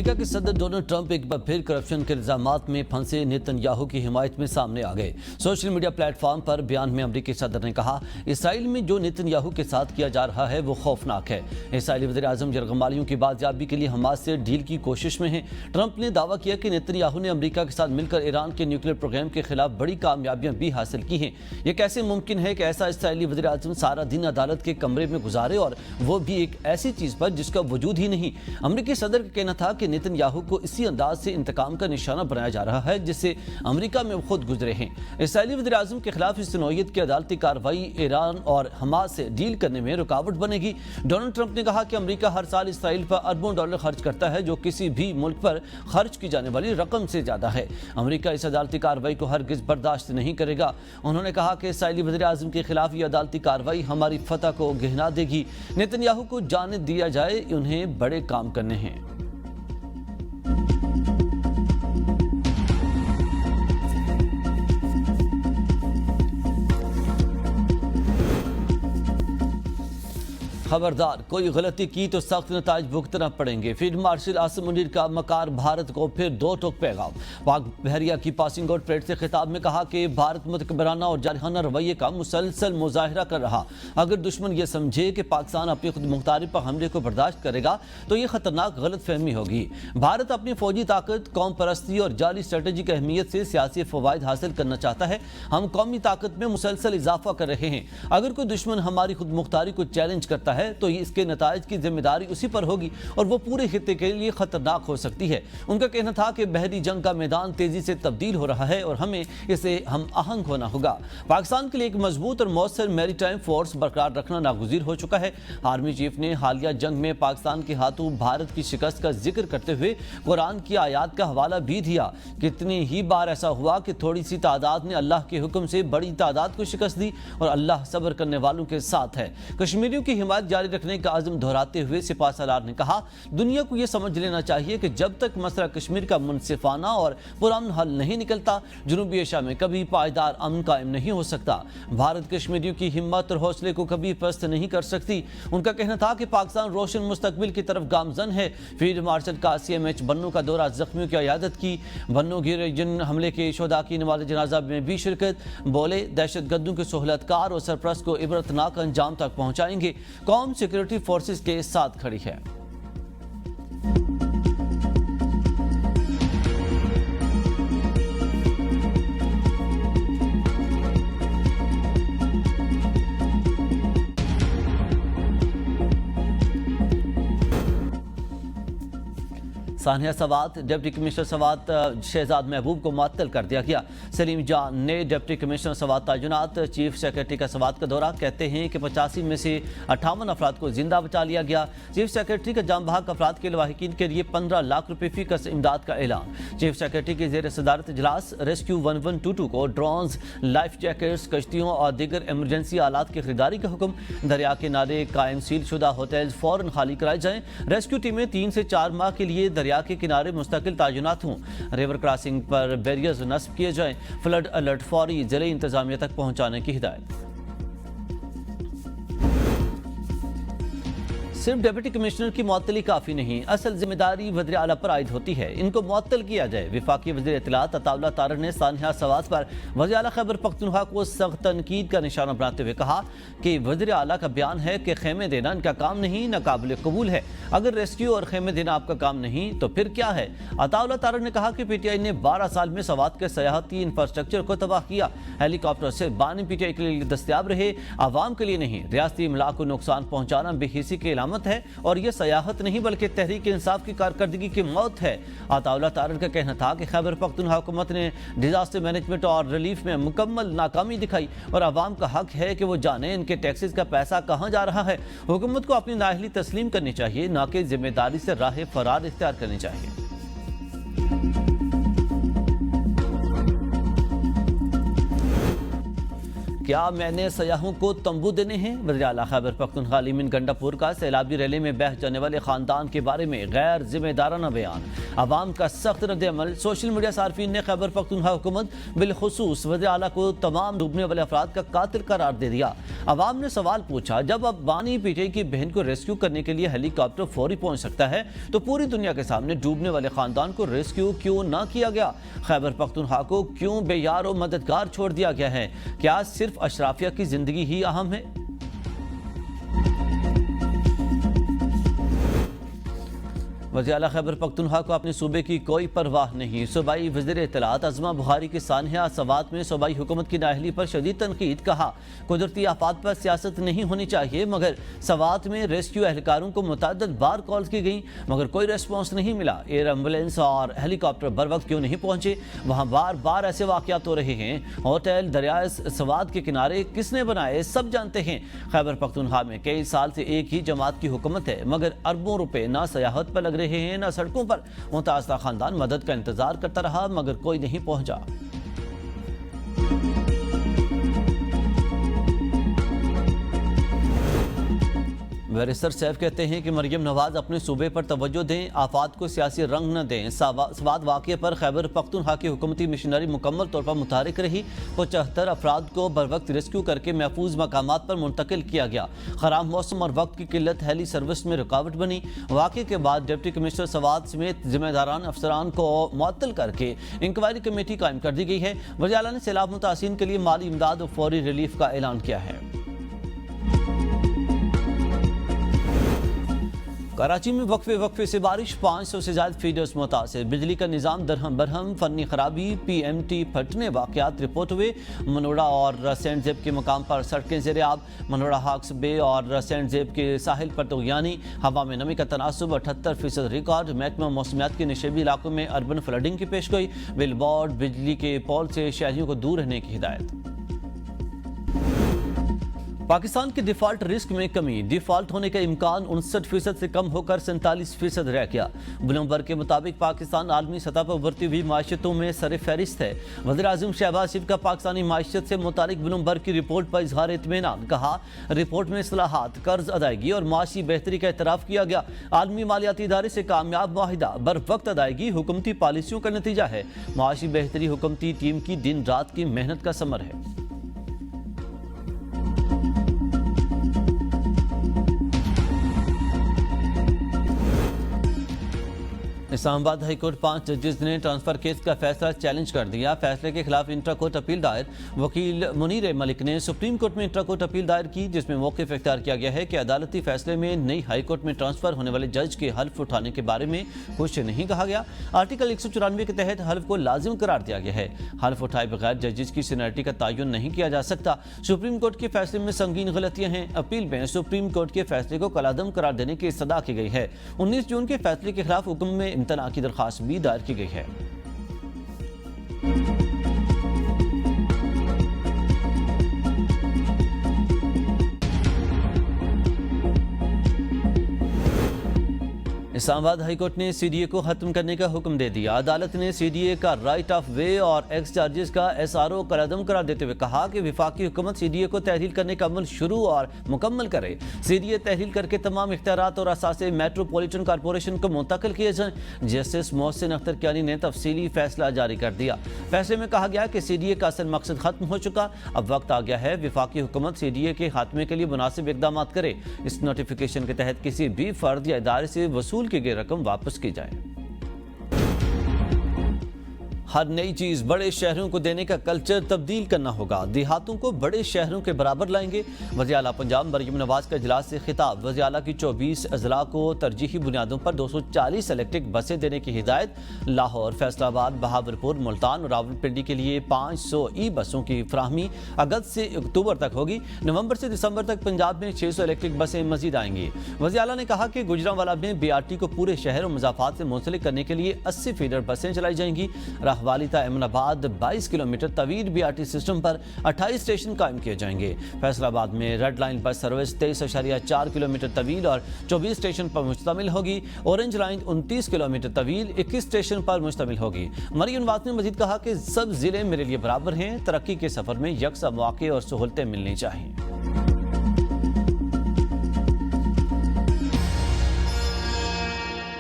امریکہ کے صدر Donald Trump ایک بار پھر کرپشن کے الزامات میں پھنسے نیتن یاہو کی حمایت میں سامنے آ گئے۔ سوشل میڈیا پلیٹ فارم پر بیان میں امریکی صدر نے کہا، اسرائیل میں جو نیتن یاہو کے ساتھ کیا جا رہا ہے وہ خوفناک ہے۔ اسرائیلی وزیر اعظم یرغمالیوں کی بازیابی کے لیے حماس سے ڈیل کی کوشش میں ہیں۔ ٹرمپ نے دعویٰ کیا کہ نیتن یاہو نے امریکہ کے ساتھ مل کر ایران کے نیوکلیئر پروگرام کے خلاف بڑی کامیابیاں بھی حاصل کی ہیں۔ یہ کیسے ممکن ہے کہ ایسا اسرائیلی وزیر اعظم سارا دن عدالت کے کمرے میں گزارے، اور وہ بھی ایک ایسی چیز پر جس کا وجود ہی نہیں۔ امریکی صدر کا کہنا تھا کہ نیتن یاہو کو اسی انداز سے انتقام کا نشانہ بنایا جا رہا ہے جس سے امریکہ میں خود گزرے ہیں۔ اسرائیلی وزیر اعظم کے خلاف اس نوعیت کی عدالتی کارروائی ایران اور حماس سے ڈیل کرنے میں رکاوٹ بنے گی۔ ڈونلڈ ٹرمپ نے کہا کہ امریکہ ہر سال اسرائیل پر اربوں ڈالر خرچ کرتا ہے، جو کسی بھی ملک پر خرچ کی جانے والی رقم سے زیادہ ہے۔ امریکہ اس عدالتی کارروائی کو ہرگز برداشت نہیں کرے گا۔ انہوں نے کہا کہ اسرائیلی وزیر اعظم کے خلاف یہ عدالتی کارروائی ہماری فتح کو گہنا دے گی۔ نیتن یاہو کو جانے دیا جائے، انہیں بڑے کام کرنے ہیں۔ خبردار، کوئی غلطی کی تو سخت نتائج بھگتنا پڑیں گے۔ فیلڈ مارشل عاصم منیر کا مکار بھارت کو پھر دو ٹوک پیغام۔ پاک بحریہ کی پاسنگ آؤٹ پریڈ سے خطاب میں کہا کہ بھارت متکبرانہ اور جارحانہ رویے کا مسلسل مظاہرہ کر رہا۔ اگر دشمن یہ سمجھے کہ پاکستان اپنی خود مختاری پر حملے کو برداشت کرے گا تو یہ خطرناک غلط فہمی ہوگی۔ بھارت اپنی فوجی طاقت، قوم پرستی اور جعلی اسٹریٹجک اہمیت سے سیاسی فوائد حاصل کرنا چاہتا ہے۔ ہم قومی طاقت میں مسلسل اضافہ کر رہے ہیں۔ اگر کوئی دشمن ہماری خود مختاری کو چیلنج کرتا ہے تو اس کے نتائج کی ذمہ داری اسی پر ہوگی اور وہ پورے خطے کے لیے خطرناک ہو سکتی ہے۔ ان کا کہنا تھا کہ بحری جنگ کا میدان تیزی سے تبدیل ہو رہا ہے اور ہمیں اسے ہم آہنگ ہونا ہوگا۔ پاکستان کے لیے ایک مضبوط اور مؤثر میری ٹائم فورس برقرار رکھنا ناگزیر ہو چکا ہے۔ آرمی چیف نے حالیہ جنگ میں پاکستان کے ہاتھوں بھارت کی شکست کا ذکر کرتے ہوئے قرآن کی آیات کا حوالہ بھی دیا۔ کتنی ہی بار ایسا ہوا کہ تھوڑی سی تعداد نے اللہ کے حکم سے بڑی تعداد کو شکست دی، اور اللہ صبر کرنے والوں کے ساتھ ہے۔ کشمیریوں کی حمایت جاری رکھنے کا عزم دہراتے ہوئے سپاہ سالار نے کہا، دنیا کو یہ سمجھ لینا چاہیے کہ جب تک مسئلہ کشمیر کا منصفانہ اور پرامن حل نہیں نکلتا، جنوبی ایشیا میں کبھی پائیدار امن قائم نہیں ہو سکتا۔ بھارت کشمیریوں کی ہمت اور حوصلے کو کبھی پست نہیں کر سکتی۔ ان کا کہنا تھا کہ پاکستان روشن مستقبل کی طرف گامزن ہے۔ فیلڈ مارشل قاسم ایچ بنو کا دورہ زخمیوں کی عیادت کی۔ بنو گریجن حملے کے شہداء کی نماز جنازہ میں بھی شرکت۔ بولے، دہشت گردوں کے سہولت کار اور سرپرست کو عبرتناک انجام تک پہنچائیں گے۔ قوم سیکورٹی فورسز کے ساتھ کھڑی ہے۔ سانحہ سوات، ڈپٹی کمشنر سوات شہزاد محبوب کو معطل کر دیا گیا۔ سلیم جان نے ڈپٹی کمشنر سوات تعینات۔ چیف سیکرٹری کا سوات کا دورہ، کہتے ہیں کہ 85 میں سے 58 افراد کو زندہ بچا لیا گیا۔ چیف سیکرٹری کا جام بحق افراد کے لواحقین کے لیے 15 لاکھ روپے فی کس امداد کا اعلان۔ چیف سیکرٹری کے زیر صدارت اجلاس، ریسکیو 1122 کو ڈرونز، لائف جیکٹس، کشتیوں اور دیگر ایمرجنسی آلات کی خریداری کا حکم۔ دریا کنارے قائم سیل شدہ ہوٹلز فوراً خالی کرائے جائیں۔ ریسکیو ٹیمیں 3 سے 4 ماہ کے لیے دریا کے کنارے مستقل تعینات ہوں۔ ریور کراسنگ پر بیریئرز نصب کیے جائیں۔ فلڈ الرٹ فوری ضلعی انتظامیہ تک پہنچانے کی ہدایت۔ صرف ڈپٹی کمشنر کی معطلی کافی نہیں، اصل ذمہ داری وزیر اعلیٰ پر عائد ہوتی ہے، ان کو معطل کیا جائے۔ وفاقی وزیر اطلاعات عطا اللہ طارق نے سانحہ سوات پر وزیر اعلیٰ خیبر پختونخوا کو سخت تنقید کا نشانہ بناتے ہوئے کہا کہ وزیر اعلیٰ کا بیان ہے کہ خیمے دینا ان کا کام نہیں، نہ قابل قبول ہے۔ اگر ریسکیو اور خیمے دینا آپ کا کام نہیں تو پھر کیا ہے؟ عطا اللہ طارق نے کہا کہ پی ٹی آئی نے 12 سال میں سوات کے سیاحتی انفراسٹرکچر کو تباہ کیا۔ ہیلی کاپٹر سے بانی پی ٹی آئی کے لیے دستیاب رہے، عوام کے لیے نہیں۔ ریاستی املاک کو نقصان پہنچانا بے حسی کی علامت ہے اور یہ سیاحت نہیں بلکہ تحریک انصاف کی کارکردگی کی موت ہے۔ عطا اللہ طارق کا کہنا تھا کہ خیبر پختونخوا حکومت نے ڈیزاسٹر مینجمنٹ اور ریلیف میں مکمل ناکامی دکھائی اور عوام کا حق ہے کہ وہ جانیں ان کے ٹیکسز کا پیسہ کہاں جا رہا ہے۔ حکومت کو اپنی نااہلی تسلیم کرنی چاہیے، نہ کہ ذمہ داری سے راہ فرار اختیار کرنی چاہیے۔ کیا میں نے سیاحوں کو تمبو دینے ہیں؟ وزیر اعلیٰ خیبر پختونخوا لیمن گنڈاپور کا سیلابی ریلی میں بہہ جانے والے خاندان کے بارے میں غیر ذمہ دارانہ بیان، عوام کا سخت رد عمل۔ سوشل میڈیا صارفین نے خیبر پختونخوا حکومت بالخصوص وزیر اعلیٰ کو تمام ڈوبنے والے افراد کا قاتل قرار دے دیا۔ عوام نے سوال پوچھا، جب اب بانی پی ٹی آئی کی بہن کو ریسکیو کرنے کے لیے ہیلی کاپٹر فوری پہنچ سکتا ہے تو پوری دنیا کے سامنے ڈوبنے والے خاندان کو ریسکیو کیوں نہ کیا گیا؟ خیبر پختونخوا کو کیوں بے یار و مددگار چھوڑ دیا گیا ہے؟ کیا صرف اشرافیہ کی زندگی ہی اہم ہے؟ وزیر اعلیٰ خیبر پختونخوا کو اپنے صوبے کی کوئی پرواہ نہیں۔ صوبائی وزیر اطلاعات عظمہ بخاری کی سانحہ سوات میں صوبائی حکومت کی نااہلی پر شدید تنقید، کہا قدرتی آفات پر سیاست نہیں ہونی چاہیے، مگر سوات میں ریسکیو اہلکاروں کو متعدد بار کالز کی گئیں مگر کوئی ریسپانس نہیں ملا۔ ایئر ایمبولینس اور ہیلی کاپٹر بر وقت کیوں نہیں پہنچے؟ وہاں بار بار ایسے واقعات ہو رہے ہیں۔ ہوٹل دریائے سوات کے کنارے کس نے بنائے سب جانتے ہیں۔ خیبر پختونخوا میں کئی سال سے ایک ہی جماعت کی حکومت ہے مگر اربوں روپے نہ سیاحت پر لگ رہے ہیں نہ سڑکوں پر۔ متاثرہ خاندان مدد کا انتظار کرتا رہا مگر کوئی نہیں پہنچا۔ بیرسٹر سیف کہتے ہیں کہ مریم نواز اپنے صوبے پر توجہ دیں، آفات کو سیاسی رنگ نہ دیں۔ سوات واقعے پر خیبر پختونخوا کی حکومتی مشنری مکمل طور پر متحرک رہی۔ 75 افراد کو بر وقت ریسکیو کر کے محفوظ مقامات پر منتقل کیا گیا۔ خراب موسم اور وقت کی قلت ہیلی سروس میں رکاوٹ بنی۔ واقعے کے بعد ڈپٹی کمشنر سوات سمیت ذمہ داران افسران کو معطل کر کے انکوائری کمیٹی قائم کر دی گئی ہے۔ وزیر اعلیٰ نے سیلاب متاثرین کے لیے مالی امداد اور فوری ریلیف کا اعلان کیا ہے۔ کراچی میں وقفے سے بارش، 500 سے زائد فیڈرز متاثر، بجلی کا نظام درہم برہم، فنی خرابی، پی ایم ٹی پھٹنے واقعات رپورٹ ہوئے۔ منوڑا اور سینٹ زیب کے مقام پر سڑکیں زیر آب، منوڑا ہاکس بے اور سینٹ زیب کے ساحل پر طغیانی، ہوا میں نمی کا تناسب 78% ریکارڈ۔ محکمہ موسمیات کے نشیبی علاقوں میں اربن فلڈنگ کی پیشگوئی، بل بورڈ بجلی کے پول سے شہریوں کو دور رہنے کی ہدایت۔ پاکستان کے ڈیفالٹ رسک میں کمی، ڈیفالٹ ہونے کا امکان 59% سے کم ہو کر 47% رہ گیا۔ بلومبرگ کے مطابق پاکستان عالمی سطح پر ابھرتی ہوئی معیشتوں میں سر فہرست ہے۔ وزیر اعظم شہباز شریف کا پاکستانی معیشت سے متعلق بلومبرگ کی رپورٹ پر اظہار اطمینان، کہا رپورٹ میں اصلاحات، قرض ادائیگی اور معاشی بہتری کا اعتراف کیا گیا۔ عالمی مالیاتی ادارے سے کامیاب معاہدہ، بر وقت ادائیگی حکومتی پالیسیوں کا نتیجہ ہے۔ معاشی بہتری حکومتی ٹیم کی دن رات کی محنت کا ثمر ہے۔ اسلام آباد ہائی کورٹ 5 ججز نے ٹرانسفر کیس کا فیصلہ چیلنج کر دیا۔ فیصلے کے خلاف انٹرا کورٹ اپیل دائر، وکیل منیر ملک نے سپریم کورٹ میں انٹرا کورٹ اپیل دائر کی جس میں موقف اختیار کیا گیا ہے کہ عدالتی فیصلے میں نئی ہائی کورٹ میں ٹرانسفر ہونے والے جج کے حلف اٹھانے کے بارے میں کچھ نہیں کہا گیا۔ آرٹیکل 194 کے تحت حلف کو لازم قرار دیا گیا ہے۔ حلف اٹھائے بغیر ججز کی سینئرٹی کا تعین نہیں کیا جا سکتا۔ سپریم کورٹ کے فیصلے میں سنگین غلطیاں ہیں۔ اپیل میں سپریم کورٹ کے فیصلے کو کالعدم قرار دینے کی استدعا کی گئی ہے۔ 19 جون کے فیصلے کے خلاف حکم میں امتناع کی درخواست بھی دائر کی گئی ہے۔ اسلام آباد ہائی کورٹ نے سی ڈی اے کو ختم کرنے کا حکم دے دیا۔ عدالت نے سی ڈی اے کا رائٹ آف وے اور ایکس چارجز کا ایس آر او کالعدم قرار دیتے ہوئے کہا کہ وفاقی حکومت سی ڈی اے کو تحلیل کرنے کا عمل شروع اور مکمل کرے۔ سی ڈی اے تحلیل کر کے تمام اختیارات اور اثاثے میٹروپولیٹن کارپوریشن کو منتقل کیے جائیں۔ جسٹس محسن اختر کیانی نے تفصیلی فیصلہ جاری کر دیا۔ فیصلے میں کہا گیا کہ سی ڈی اے کا اصل مقصد ختم ہو چکا، اب وقت آ گیا ہے وفاقی حکومت سی ڈی اے کے خاتمے کے لیے مناسب اقدامات کرے۔ اس نوٹیفیکیشن کے تحت کسی بھی فرد یا ادارے سے وصول کی گئی رقم واپس کی جائے۔ ہر نئی چیز بڑے شہروں کو دینے کا کلچر تبدیل کرنا ہوگا، دیہاتوں کو بڑے شہروں کے برابر لائیں گے۔ وزیر اعلیٰ پنجاب مریم نواز کا اجلاس سے خطاب، وزیر اعلیٰ کی 24 اضلاع کو ترجیحی بنیادوں پر 240 الیکٹرک بسیں دینے کی ہدایت۔ لاہور، فیصل آباد، بہاولپور، ملتان اور راولپنڈی کے لیے 500 ای بسوں کی فراہمی اگست سے اکتوبر تک ہوگی۔ نومبر سے دسمبر تک پنجاب میں 600 الیکٹرک بسیں مزید آئیں گی۔ وزیر اعلیٰ نے کہا کہ گوجرانوالا میں بی آر ٹی کو پورے شہر اور مضافات سے منسلک کرنے کے لیے 80 فیڈر بسیں چلائی جائیں گی۔ راہول والی تا امن آباد 22 کلومیٹر طویل BRT سسٹم پر 28 اسٹیشن قائم کیے جائیں گے۔ فیصل آباد میں red line bus service 23.4 kilometre طویل اور 24 اسٹیشن پر مشتمل ہوگی۔ اورنج لائن 29 کلومیٹر طویل 21 اسٹیشن پر مشتمل ہوگی۔ مریم نواز نے مزید کہا کہ سب ضلع میرے لیے برابر ہیں، ترقی کے سفر میں یکساں مواقع اور سہولتیں ملنی چاہیے۔